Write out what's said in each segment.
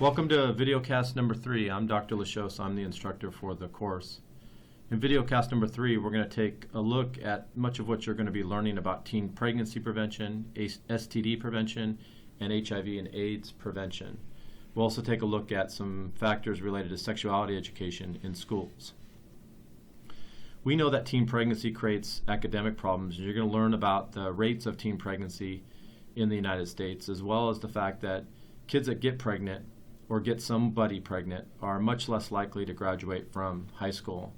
Welcome to videocast number 3. I'm Dr. Lachos. I'm the instructor for the course. In videocast number 3, we're going to take a look at much of what you're going to be learning about teen pregnancy prevention, STD prevention, and HIV and AIDS prevention. We'll also take a look at some factors related to sexuality education in schools. We know that teen pregnancy creates academic problems. You're going to learn about the rates of teen pregnancy in the United States, as well as the fact that kids that get pregnant or get somebody pregnant are much less likely to graduate from high school.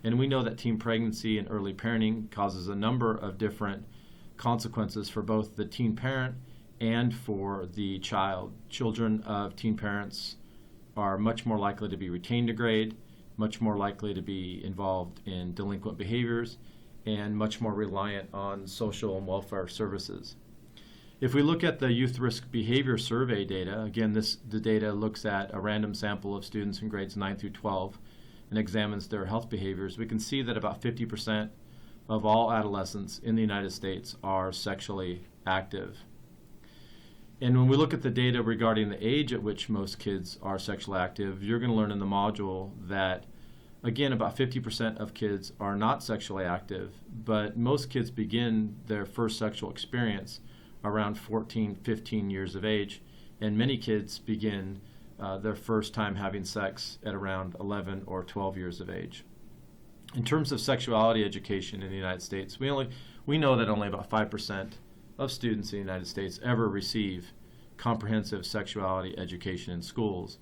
And we know that teen pregnancy and early parenting causes a number of different consequences for both the teen parent and for the child. Children of teen parents are much more likely to be retained to grade, much more likely to be involved in delinquent behaviors, and much more reliant on social and welfare services. If we look at the Youth Risk Behavior Survey data, again, the data looks at a random sample of students in grades 9 through 12 and examines their health behaviors. We can see that about 50% of all adolescents in the United States are sexually active. And when we look at the data regarding the age at which most kids are sexually active, you're going to learn in the module that, again, about 50% of kids are not sexually active, but most kids begin their first sexual experience around 14, 15 years of age, and many kids begin their first time having sex at around 11 or 12 years of age. In terms of sexuality education in the United States, we know that only about 5% of students in the United States ever receive comprehensive sexuality education in schools.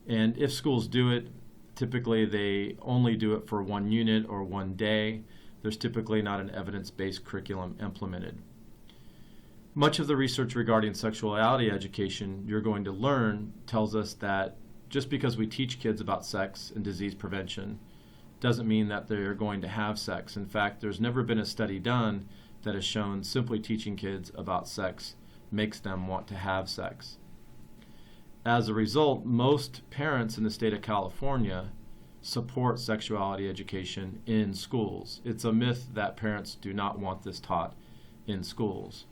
And if schools do it, typically they only do it for one unit or one day. There's typically not an evidence-based curriculum implemented. Much of the research regarding sexuality education you're going to learn tells us that just because we teach kids about sex and disease prevention doesn't mean that they're going to have sex. In fact, there's never been a study done that has shown simply teaching kids about sex makes them want to have sex. As a result, most parents in the state of California support sexuality education in schools. It's a myth that parents do not want this taught in schools.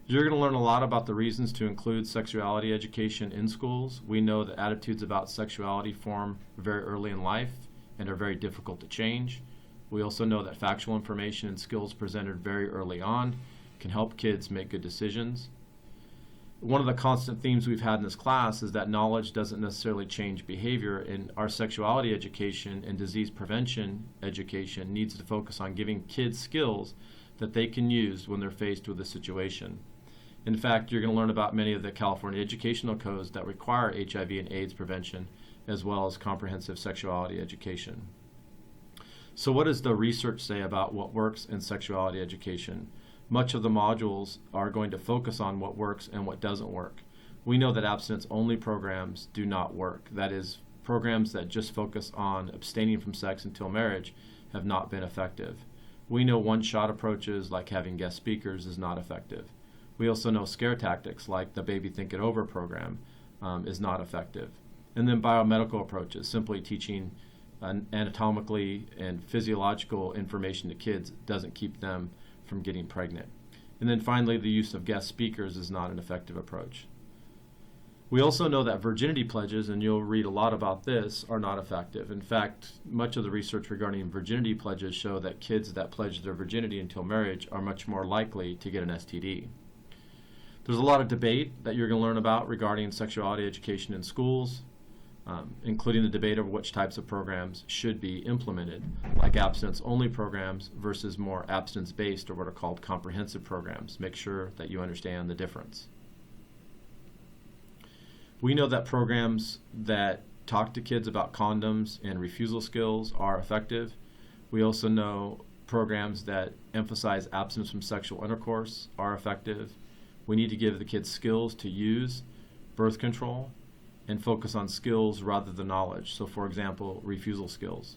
You're going to learn a lot about the reasons to include sexuality education in schools. We know that attitudes about sexuality form very early in life and are very difficult to change. We also know that factual information and skills presented very early on can help kids make good decisions. One of the constant themes we've had in this class is that knowledge doesn't necessarily change behavior, and our sexuality education and disease prevention education needs to focus on giving kids skills that they can use when they're faced with a situation. In fact, you're going to learn about many of the California educational codes that require HIV and AIDS prevention, as well as comprehensive sexuality education. So what does the research say about what works in sexuality education? Much of the modules are going to focus on what works and what doesn't work. We know that abstinence-only programs do not work. That is, programs that just focus on abstaining from sex until marriage have not been effective. We know one-shot approaches like having guest speakers is not effective. We also know scare tactics like the Baby Think It Over program is not effective. And then biomedical approaches, simply teaching anatomically and physiological information to kids doesn't keep them from getting pregnant. And then finally, the use of guest speakers is not an effective approach. We also know that virginity pledges, and you'll read a lot about this, are not effective. In fact, much of the research regarding virginity pledges show that kids that pledge their virginity until marriage are much more likely to get an STD. There's a lot of debate that you're going to learn about regarding sexuality education in schools, including the debate over which types of programs should be implemented, like abstinence-only programs versus more abstinence-based or what are called comprehensive programs. Make sure that you understand the difference. We know that programs that talk to kids about condoms and refusal skills are effective. We also know programs that emphasize abstinence from sexual intercourse are effective. We need to give the kids skills to use birth control and focus on skills rather than knowledge. So, for example, refusal skills.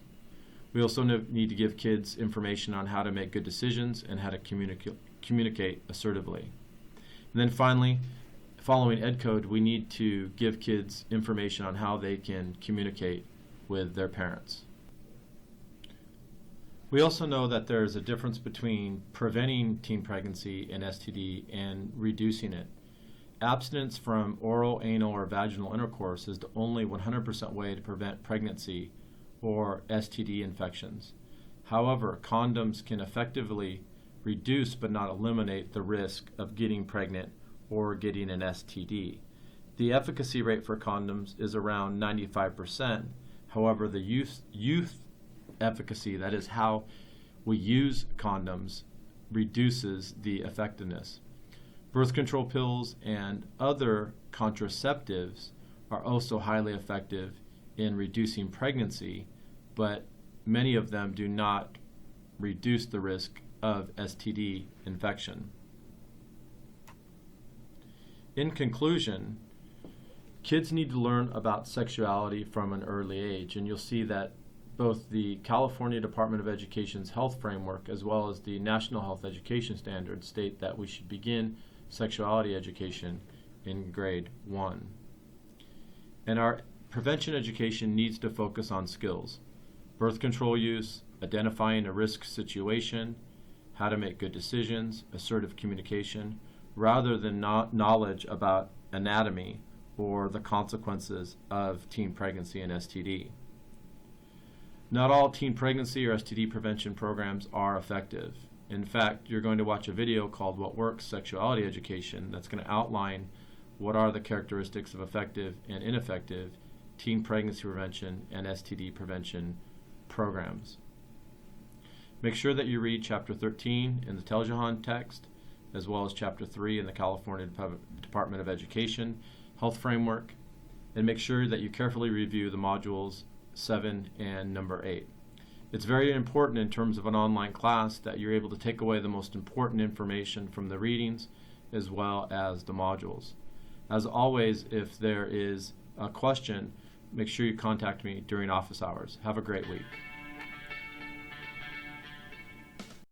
We also need to give kids information on how to make good decisions and how to communicate assertively. And then finally, following Ed Code, we need to give kids information on how they can communicate with their parents. We also know that there is a difference between preventing teen pregnancy and STD and reducing it. Abstinence from oral, anal, or vaginal intercourse is the only 100% way to prevent pregnancy or STD infections. However, condoms can effectively reduce but not eliminate the risk of getting pregnant or getting an STD. The efficacy rate for condoms is around 95%. However, the youth efficacy, that is how we use condoms, reduces the effectiveness. Birth control pills and other contraceptives are also highly effective in reducing pregnancy, but many of them do not reduce the risk of STD infection. In conclusion, kids need to learn about sexuality from an early age, and you'll see that both the California Department of Education's health framework as well as the National Health Education Standards state that we should begin sexuality education in grade 1. And our prevention education needs to focus on skills: birth control use, identifying a risk situation, how to make good decisions, assertive communication, rather than knowledge about anatomy or the consequences of teen pregnancy and STD. Not all teen pregnancy or STD prevention programs are effective. In fact, you're going to watch a video called What Works? Sexuality Education that's going to outline what are the characteristics of effective and ineffective teen pregnancy prevention and STD prevention programs. Make sure that you read Chapter 13 in the Teljahan text, as well as Chapter 3 in the California Department of Education Health Framework, and make sure that you carefully review the modules 7 and number 8. It's very important in terms of an online class that you're able to take away the most important information from the readings as well as the modules. As always, if there is a question, make sure you contact me during office hours. Have a great week.